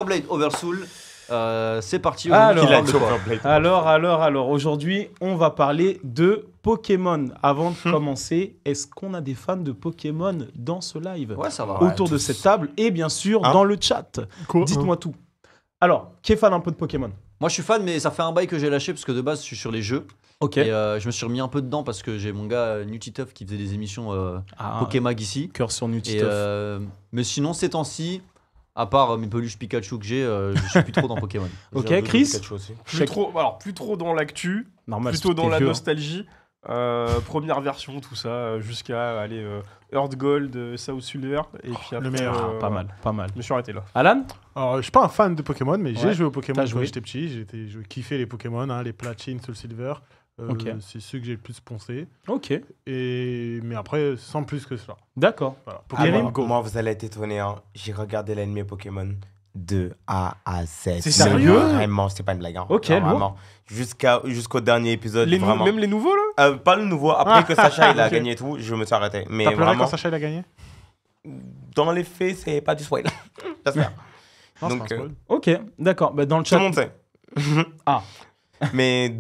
Blade Oversoul, c'est parti. Alors, aujourd'hui, on va parler de Pokémon. Avant de commencer, est-ce qu'on a des fans de Pokémon dans ce live? Ouais, ça va. Autour de cette table et bien sûr dans le chat. Dites-moi tout. Alors, qui est fan un peu de Pokémon? Moi, je suis fan, mais ça fait un bail que j'ai lâché parce que de base, je suis sur les jeux. Ok. Et je me suis remis un peu dedans parce que j'ai mon gars Nutituff qui faisait des émissions Pokémag ici. Cœur sur Et, Nutituff. mais sinon, ces temps-ci, à part mes peluches Pikachu que j'ai, je suis plus trop dans Pokémon. Ok, Chris. Plus trop dans l'actu, Normal, plutôt dans t'es la vieux, hein. nostalgie. Première version, tout ça, jusqu'à Earth Gold, South Silver, et puis après, Le meilleur. Pas mal, pas mal. je me suis arrêté là. Alan? Alors, je suis pas un fan de Pokémon, mais j'ai Ouais. joué au Pokémon T'as quand joué. j'étais petit. Je kiffais les Pokémon, hein, les Platine, Soul Silver. Ok. C'est ceux que j'ai le plus poncé. Ok, Mais après, sans plus que cela. d'accord. Voilà. Kérim, Pokémon Go. Moi, vous allez être étonnés. Hein. J'ai regardé l'anime Pokémon de A à Z. C'est sérieux? Vraiment, c'est pas une blague. Hein. Ok, Non, lourd. vraiment. Jusqu'au dernier épisode. vraiment. Même les nouveaux là. Pas le nouveau. Après que Sacha il a Ok. gagné et tout, je me suis arrêté. Mais T'as pleuré vraiment, quand Sacha il a gagné? dans les faits, c'est pas du spoil. J'espère. Non, Donc, c'est pas un spoil. Ok, d'accord. Bah, dans le tout chat. le monde sait. Ah. Mais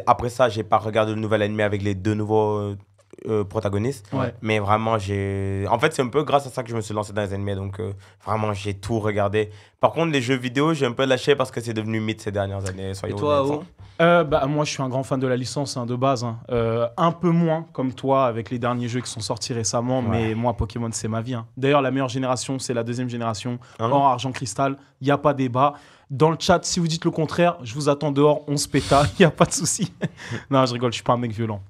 après ça, j'ai pas regardé le nouvel anime avec les deux nouveaux protagonistes. Ouais. Mais vraiment, en fait, c'est un peu grâce à ça que je me suis lancé dans les animés. Donc, vraiment, j'ai tout regardé. Par contre, les jeux vidéo, j'ai un peu lâché parce que c'est devenu mythe ces dernières années. Et Soyons toi, honnêtes, O hein. Moi, je suis un grand fan de la licence de base. Un peu moins comme toi avec les derniers jeux qui sont sortis récemment, mais moi, Pokémon, c'est ma vie. D'ailleurs, la meilleure génération, c'est la deuxième génération. Hein Or, argent, cristal, il n'y a pas débat. Dans le chat, si vous dites le contraire, je vous attends dehors, on se péta, il n'y a pas de souci. Non, je rigole, je suis pas un mec violent.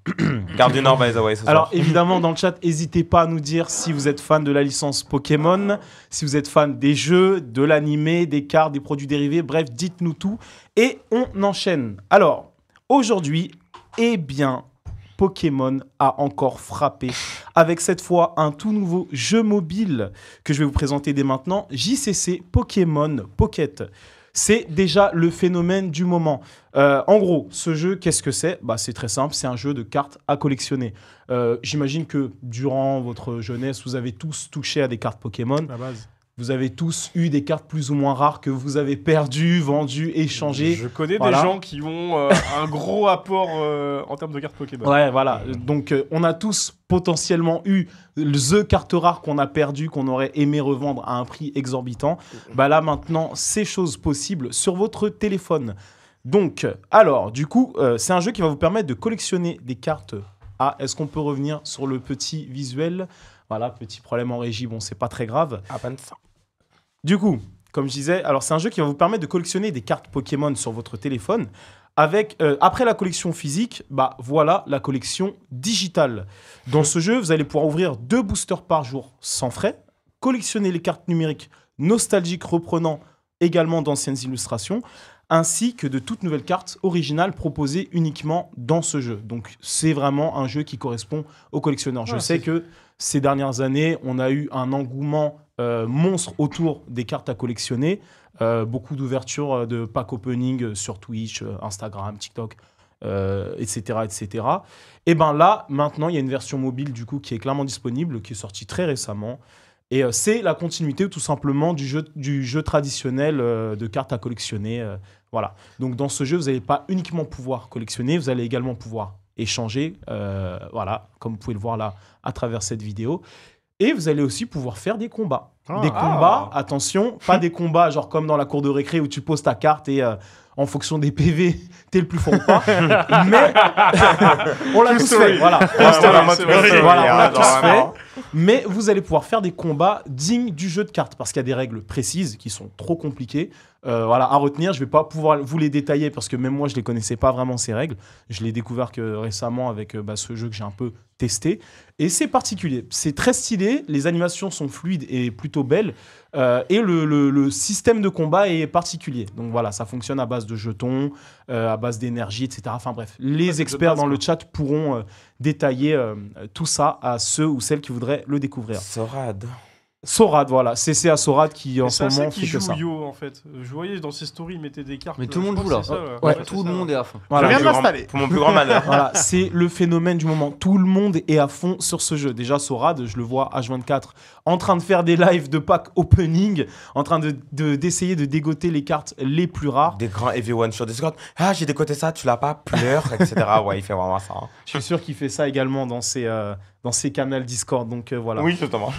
Garde du Nord, by the way, ce Alors soir. évidemment dans le chat, n'hésitez pas à nous dire si vous êtes fan de la licence Pokémon, si vous êtes fan des jeux, de l'animé, des cartes, des produits dérivés, bref, dites-nous tout et on enchaîne. Alors aujourd'hui, Pokémon a encore frappé avec cette fois un tout nouveau jeu mobile que je vais vous présenter dès maintenant, JCC Pokémon Pocket. C'est déjà le phénomène du moment. En gros, ce jeu, qu'est-ce que c'est? C'est très simple, c'est un jeu de cartes à collectionner. J'imagine que durant votre jeunesse, vous avez tous touché à des cartes Pokémon. La base. Vous avez tous eu des cartes plus ou moins rares que vous avez perdues, vendues, échangées. Je connais Voilà. des gens qui ont un gros apport en termes de cartes Pokémon. Ouais, voilà. Donc, on a tous potentiellement eu the carte rare qu'on a perdu, qu'on aurait aimé revendre à un prix exorbitant. Là, maintenant, c'est chose possible sur votre téléphone. Donc, alors, du coup, c'est un jeu qui va vous permettre de collectionner des cartes. Est-ce qu'on peut revenir sur le petit visuel? Voilà, petit problème en régie, bon, c'est pas très grave. À peine ça. Du coup, comme je disais, alors c'est un jeu qui va vous permettre de collectionner des cartes Pokémon sur votre téléphone. Avec, après la collection physique, voilà la collection digitale. Dans ce jeu, vous allez pouvoir ouvrir 2 boosters par jour sans frais, collectionner les cartes numériques nostalgiques reprenant également d'anciennes illustrations, ainsi que de toutes nouvelles cartes originales proposées uniquement dans ce jeu. Donc c'est vraiment un jeu qui correspond aux collectionneurs. Je sais que ces dernières années, on a eu un engouement monstre autour des cartes à collectionner. Beaucoup d'ouvertures de pack opening sur Twitch, Instagram, TikTok, etc., etc. Et là, maintenant, il y a une version mobile du coup qui est clairement disponible, qui est sortie très récemment. Et c'est la continuité tout simplement du jeu traditionnel de cartes à collectionner. Voilà. Donc dans ce jeu, vous n'allez pas uniquement pouvoir collectionner, vous allez également pouvoir échanger, voilà, comme vous pouvez le voir là à travers cette vidéo. Et vous allez aussi pouvoir faire des combats. Des combats, attention, pas des combats genre comme dans la cour de récré où tu poses ta carte et en fonction des PV, t'es le plus fort ou pas. Mais on l'a tous fait. Voilà, on l'a tous fait. Mais vous allez pouvoir faire des combats dignes du jeu de cartes parce qu'il y a des règles précises qui sont trop compliquées. À retenir, je ne vais pas pouvoir vous les détailler parce que même moi, je ne les connaissais pas vraiment ces règles. Je l'ai découvert que récemment avec ce jeu que j'ai un peu testé. Et c'est particulier. C'est très stylé. Les animations sont fluides et plutôt belles. Et le système de combat est particulier. Donc voilà, ça fonctionne à base de jetons, à base d'énergie, etc. Enfin bref, les experts dans le chat pourront détailler tout ça à ceux ou celles qui voudraient le découvrir. Sorade. Sorad, voilà. CC à Sorad qui en ce C'est moment qui fait que joue ça. Yo en fait. Je voyais dans ses stories, il mettait des cartes. Mais tout le je monde crois joue, que là. c'est ça, Ouais, Tout le monde est à fond. Voilà. Je viens de Pour mon l'installer. Pour mon plus grand malheur. Voilà, c'est le phénomène du moment. Tout le monde est à fond sur ce jeu. Déjà, Sorad, je le vois H24 en train de faire des lives de pack opening, en train d'essayer de dégoter les cartes les plus rares. Des grands everyone sur Discord. Ah, j'ai décoté ça, tu l'as pas, pleure, etc. Ouais, il fait vraiment ça. Hein. Je suis sûr qu'il fait ça également dans ses canaux Discord. Donc voilà. Oui, justement.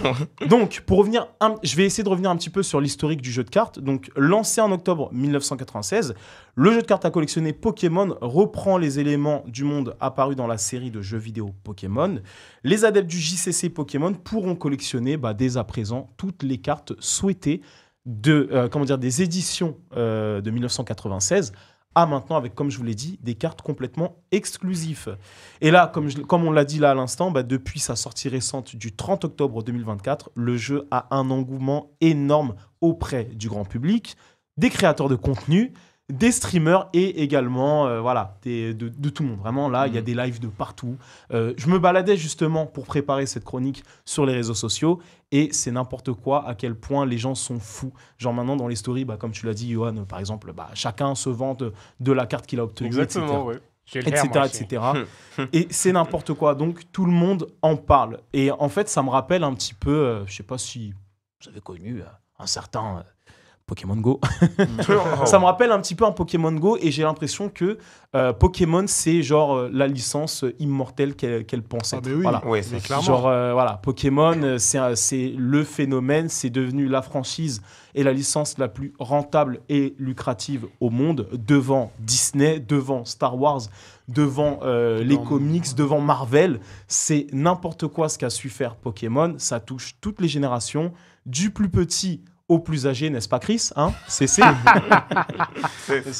Donc, pour revenir, je vais essayer de revenir un petit peu sur l'historique du jeu de cartes. Donc, lancé en octobre 1996, le jeu de cartes à collectionner Pokémon reprend les éléments du monde apparus dans la série de jeux vidéo Pokémon. Les adeptes du JCC Pokémon pourront collectionner dès à présent toutes les cartes souhaitées des éditions de 1996 à maintenant avec, comme je vous l'ai dit, des cartes complètement exclusives. Et là, comme on l'a dit là à l'instant, depuis sa sortie récente du 30 octobre 2024, le jeu a un engouement énorme auprès du grand public, des créateurs de contenu, des streamers et également de tout le monde. Vraiment, là, il y a des lives de partout. Je me baladais justement pour préparer cette chronique sur les réseaux sociaux et c'est n'importe quoi à quel point les gens sont fous. Genre maintenant, dans les stories, comme tu l'as dit, Johan, par exemple, chacun se vante de la carte qu'il a obtenue, Exactement, ouais. etc. Et c'est n'importe quoi. Donc, tout le monde en parle. Et en fait, ça me rappelle un petit peu, je sais pas si vous avez connu un certain... Pokémon Go. Ça me rappelle un petit peu un Pokémon Go et j'ai l'impression que Pokémon, c'est genre la licence immortelle qu'elle pense être. Ah, mais oui, voilà. Oui, c'est clairement. Genre, Pokémon, c'est le phénomène, c'est devenu la franchise et la licence la plus rentable et lucrative au monde, devant Disney, devant Star Wars, devant les comics, devant Marvel. C'est n'importe quoi ce qu'a su faire Pokémon. Ça touche toutes les générations, du plus petit au plus âgé, n'est-ce pas Chris, hein? CC.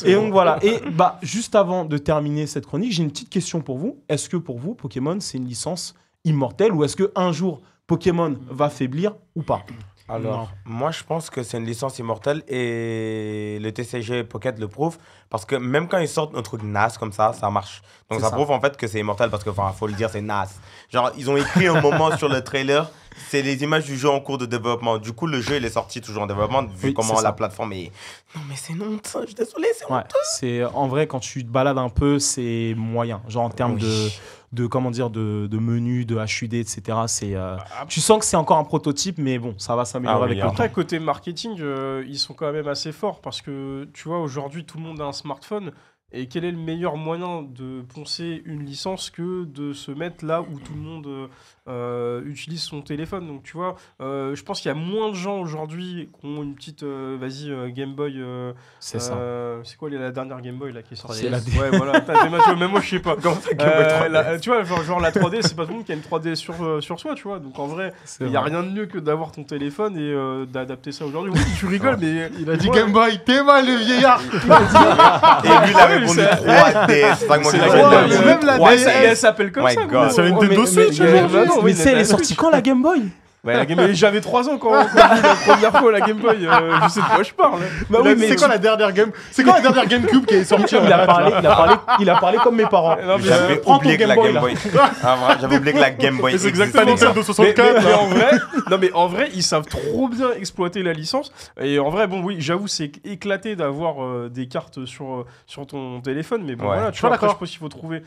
Et donc voilà. Et juste avant de terminer cette chronique, j'ai une petite question pour vous. Est-ce que pour vous, Pokémon, c'est une licence immortelle ou est-ce qu'un jour, Pokémon va faiblir ou pas? Alors, moi, je pense que c'est une licence immortelle et le TCG Pocket le prouve parce que même quand ils sortent un truc naze comme ça marche. Donc, ça prouve en fait que c'est immortel parce que, faut le dire, c'est naze. Genre, ils ont écrit un moment sur le trailer, c'est les images du jeu en cours de développement. Du coup, le jeu, il est sorti toujours en développement vu comment la plateforme est. Non, mais c'est honteux, je suis désolé, c'est honteux. En vrai, quand tu te balades un peu, c'est moyen. Genre, en termes de menu, de HUD, etc. Tu sens que c'est encore un prototype, mais bon, ça va s'améliorer avec le temps. Après, côté marketing, ils sont quand même assez forts parce que, tu vois, aujourd'hui, tout le monde a un smartphone. Et quel est le meilleur moyen de poncer une licence que de se mettre là où tout le monde utilise son téléphone? Donc, tu vois, je pense qu'il y a moins de gens aujourd'hui qui ont une petite Game Boy. C'est ça. C'est quoi la dernière Game Boy là, qui est sortie? C'est la Ouais, voilà. Même moi, je sais pas. Comment ça, Game Boy 3D? Tu vois, genre la 3D, c'est pas tout le monde qui a une 3D sur soi, tu vois. Donc, en vrai, il n'y a rien de mieux que d'avoir ton téléphone et d'adapter ça aujourd'hui. Oui, tu rigoles, mais. Il a dit Game Boy, t'es mal le vieillard. Et lui, il a répondu 3D. C'est pas que moi, C'est j'ai la répondu Game Boy. même la Elle s'appelle comme My ça. God. C'est une mais Nintendo Switch. mais tu sais, elle est sortie quand la Game Boy? La Game Boy, j'avais 3 ans quand j'ai vu la première fois la Game Boy. Je sais de quoi je parle. C'est quoi la dernière GameCube qui est sortie? Il a parlé comme mes parents. J'avais Prends ton oublié que la Game Boy, Game Boy. J'avais oublié que la Game Boy C'est existait. exactement ça. Nintendo 64. Mais en vrai, ils savent trop bien exploiter la licence. Et en vrai, bon, oui, j'avoue, c'est éclaté d'avoir des cartes sur ton téléphone. Mais bon, Ouais. voilà, tu vois, après, je pense qu'il faut trouver.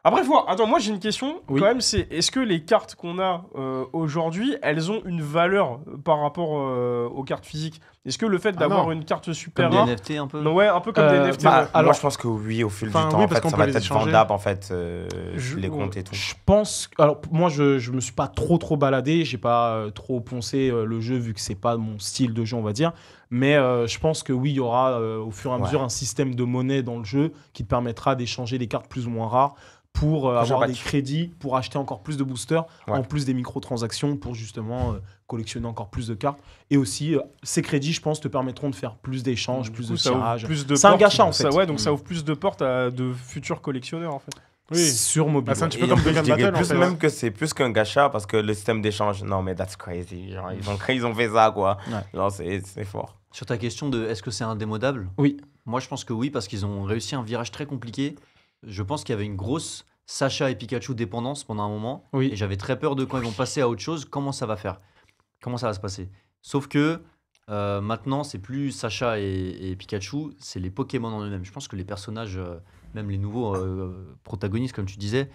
Après, attends, moi j'ai une question Oui. quand même, c'est est-ce que les cartes qu'on a aujourd'hui, elles ont une valeur par rapport aux cartes physiques? Est-ce que le fait d'avoir non. une carte super Comme des rare, NFT un peu. ouais, un peu comme des NFT, ouais. Moi, je pense que oui, au fil du temps, oui, en parce fait, qu'on ça peut va les être échanger. vendable, en fait, les Ouais. comptes et tout. Je pense. Alors, moi, je me suis pas trop baladé. J'ai pas trop poncé le jeu vu que c'est pas mon style de jeu, on va dire. Mais je pense que oui, il y aura au fur et à mesure un système de monnaie dans le jeu qui te permettra d'échanger des cartes plus ou moins rares pour avoir des crédits, pour acheter encore plus de boosters, en plus des microtransactions pour justement collectionner encore plus de cartes. Et aussi, ces crédits, je pense, te permettront de faire plus d'échanges, plus de tirages. C'est un gâchis, en fait. Donc ça ouvre plus de portes à de futurs collectionneurs, en fait. Oui. Sur mobile. C'est un petit Et peu en comme plus, Dragon je dirais Battle, en plus fait. même que c'est plus qu'un gacha parce que le système d'échange, non mais that's crazy. Genre, ils ont fait ça, quoi. Ouais. Genre, c'est fort. Sur ta question de est-ce que c'est indémodable? Oui. Moi, je pense que oui, parce qu'ils ont réussi un virage très compliqué. Je pense qu'il y avait une grosse Sacha et Pikachu dépendance pendant un moment. Oui. Et j'avais très peur de quand ils vont passer à autre chose, comment ça va faire. comment ça va se passer? Sauf que maintenant, c'est plus Sacha et Pikachu, c'est les Pokémon en eux-mêmes. Je pense que les personnages, même les nouveaux protagonistes, comme tu disais,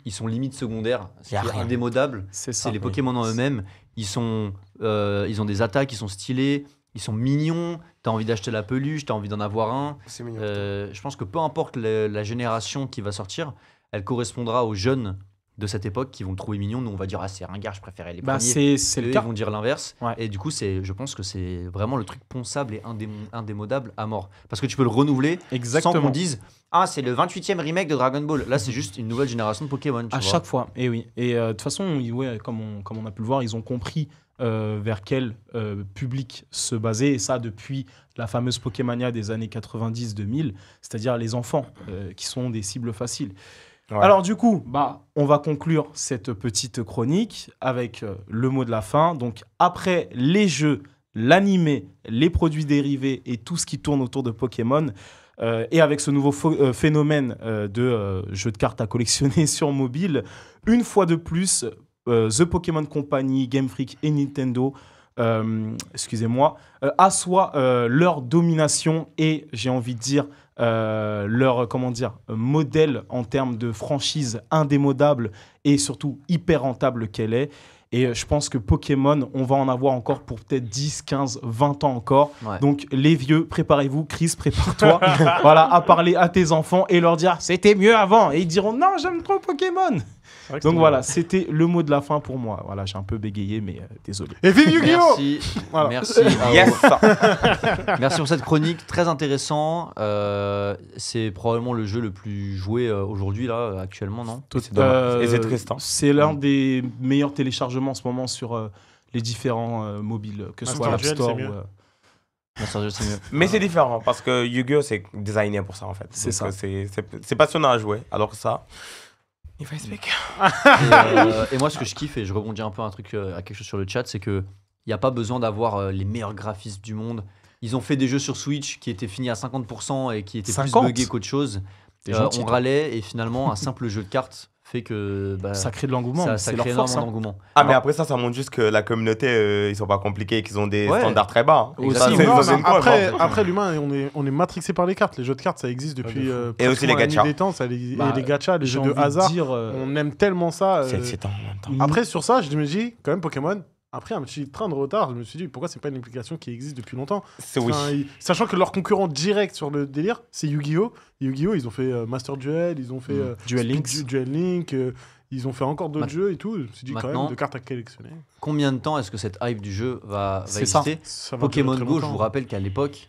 ils sont limite secondaires. Ce qui est indémodable, c'est les Pokémon en eux-mêmes. Ils ont des attaques, ils sont stylés, ils sont mignons. T'as envie d'acheter la peluche, t'as envie d'en avoir un. C'est mignon. Je pense que peu importe la génération qui va sortir, elle correspondra aux jeunes de cette époque qui vont le trouver mignon. Nous, on va dire, c'est ringard, je préférais les premiers. C'est le Eux, cas. ils vont dire l'inverse. Ouais. Et du coup, je pense que c'est vraiment le truc ponçable et indémodable à mort. Parce que tu peux le renouveler sans qu'on dise « Ah, c'est le 28e remake de Dragon Ball ». Là, c'est juste une nouvelle génération de Pokémon. À chaque fois, et oui. Et de toute façon, comme on a pu le voir, ils ont compris vers quel public se baser. Et ça, depuis la fameuse Pokémania des années 90-2000, c'est-à-dire les enfants qui sont des cibles faciles. Ouais. Alors du coup, on va conclure cette petite chronique avec le mot de la fin. Donc après les jeux, l'animé, les produits dérivés et tout ce qui tourne autour de Pokémon, et avec ce nouveau phénomène de jeux de cartes à collectionner sur mobile, une fois de plus, The Pokémon Company, Game Freak et Nintendo assoient leur domination et, j'ai envie de dire, leur modèle en termes de franchise indémodable et surtout hyper rentable qu'elle est. Et je pense que Pokémon, on va en avoir encore pour peut-être 10, 15, 20 ans encore. Ouais. Donc les vieux, préparez-vous. Chris, prépare-toi voilà, à parler à tes enfants et leur dire « C'était mieux avant ». Et ils diront « Non, j'aime trop Pokémon ». Donc voilà, c'était le mot de la fin pour moi. Voilà, j'ai un peu bégayé, mais désolé. Et vive Yu-Gi-Oh! Merci, voilà. Merci. Yes. Merci pour cette chronique, très intéressant. C'est probablement le jeu le plus joué aujourd'hui, là, actuellement, non? Et c'est triste. Hein. C'est l'un des meilleurs téléchargements en ce moment sur les différents mobiles, que ce soit l'App Store ou... Mais c'est différent parce que Yu-Gi-Oh! C'est designé pour ça en fait. C'est ça. C'est passionnant à jouer, alors que ça... Il va expliquer. Et moi, ce que je kiffe, et je rebondis un peu à quelque chose sur le chat, c'est qu'il n'y a pas besoin d'avoir les meilleurs graphismes du monde. Ils ont fait des jeux sur Switch qui étaient finis à 50% et qui étaient plus buggés qu'autre chose. On râlait et finalement, un simple jeu de cartes fait que ça crée de l'engouement. Ça crée énormément d'engouement. Ah, mais après ça montre juste que la communauté, ils sont pas compliqués, qu'ils ont des standards très bas. Après, l'humain, on est matrixé par les cartes. Les jeux de cartes, ça existe depuis et aussi les gachas. Des temps, et les gachas, les jeux de hasard. On aime tellement ça. C'est en même temps. Après, sur ça, je me dis, quand même, Pokémon. Après un petit train de retard, je me suis dit pourquoi c'est pas une application qui existe depuis longtemps. Sachant que leur concurrent direct sur le délire, c'est Yu-Gi-Oh! Yu-Gi-Oh! Ils ont fait Master Duel, ils ont fait Duel Link, ils ont fait encore d'autres jeux et tout. Je me suis dit quand même de cartes à collectionner. Combien de temps est-ce que cette hype du jeu va exister? Pokémon Go, je vous rappelle qu'à l'époque,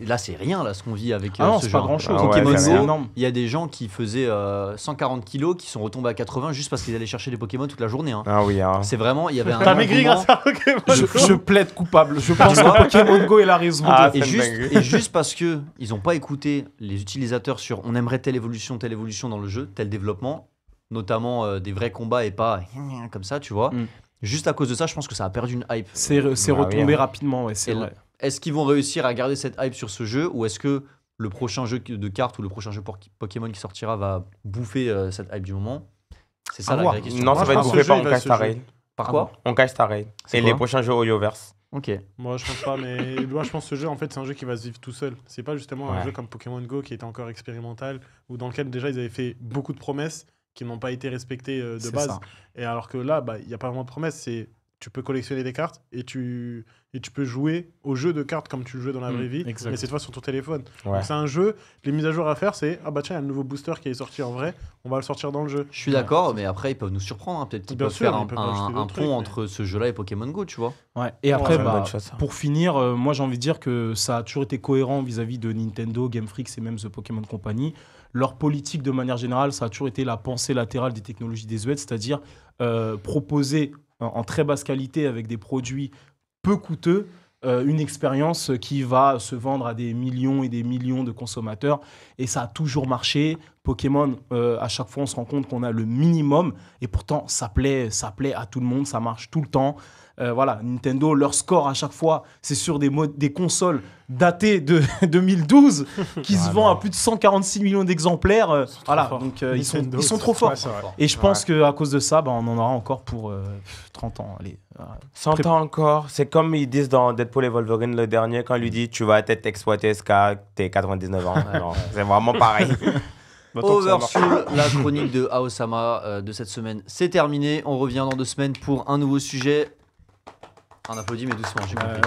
là c'est rien là ce qu'on vit avec ce genre. Pas grand chose. Pokémon Go, il y a des gens qui faisaient 140 kilos qui sont retombés à 80 juste parce qu'ils allaient chercher des Pokémon toute la journée. Hein. Ah oui. Hein. C'est vraiment, il y avait un. T'as maigri grâce à Pokémon Go. Je plaide coupable. Je pense que Pokémon Go est la raison. Et juste parce que ils n'ont pas écouté les utilisateurs sur on aimerait telle évolution dans le jeu, tel développement, notamment des vrais combats et pas comme ça, tu vois. Juste à cause de ça, je pense que ça a perdu une hype. C'est retombé rapidement, ouais, c'est vrai. Est-ce qu'ils vont réussir à garder cette hype sur ce jeu ou est-ce que le prochain jeu de cartes ou le prochain jeu Pokémon qui sortira va bouffer cette hype du moment? C'est ça la vraie question. Non, ça va être bouffé par Honkai Star Rail. Par quoi? Honkai Star Rail. Et les prochains jeux Hoyoverse. Ok. Moi je pense pas, mais moi je pense que ce jeu en fait c'est un jeu qui va se vivre tout seul. C'est pas justement un jeu comme Pokémon Go qui était encore expérimental ou dans lequel déjà ils avaient fait beaucoup de promesses qui n'ont pas été respectées de base. Ça. Et alors que là, il n'y a pas vraiment de promesses. C'est tu peux collectionner des cartes et tu peux jouer au jeu de cartes comme tu le jouais dans la vraie vie, mais cette fois sur ton téléphone. Donc c'est un jeu, les mises à jour à faire, c'est tiens, il y a un nouveau booster qui est sorti en vrai, on va le sortir dans le jeu. Je suis d'accord, mais après ils peuvent nous surprendre, hein. Peut-être qu'ils peuvent faire un pont entre ce jeu-là et Pokémon Go, tu vois. Ouais. Et après, pour finir, moi j'ai envie de dire que ça a toujours été cohérent vis-à-vis de Nintendo, Game Freak et même The Pokémon Company. Leur politique de manière générale, ça a toujours été la pensée latérale des technologies désuètes, c'est-à-dire proposer en très basse qualité avec des produits peu coûteux, une expérience qui va se vendre à des millions et des millions de consommateurs. Et ça a toujours marché. Pokémon, à chaque fois, on se rend compte qu'on a le minimum. Et pourtant, ça plaît à tout le monde. Ça marche tout le temps. Voilà, Nintendo, leur score à chaque fois, c'est sur des consoles datées de 2012 qui se vendent à plus de 146 millions d'exemplaires. Voilà, donc ils sont trop forts. Et je pense qu'à cause de ça, on en aura encore pour 30 ans. Allez, 100 ans encore. C'est comme ils disent dans Deadpool et Wolverine, le dernier, quand il lui dit tu vas être exploité jusqu'à tes 99 ans. Alors, c'est vraiment pareil. Oversoul, la chronique de Aosama de cette semaine, c'est terminé. On revient dans 2 semaines pour un nouveau sujet. Un applaudit, mais doucement, j'ai compris.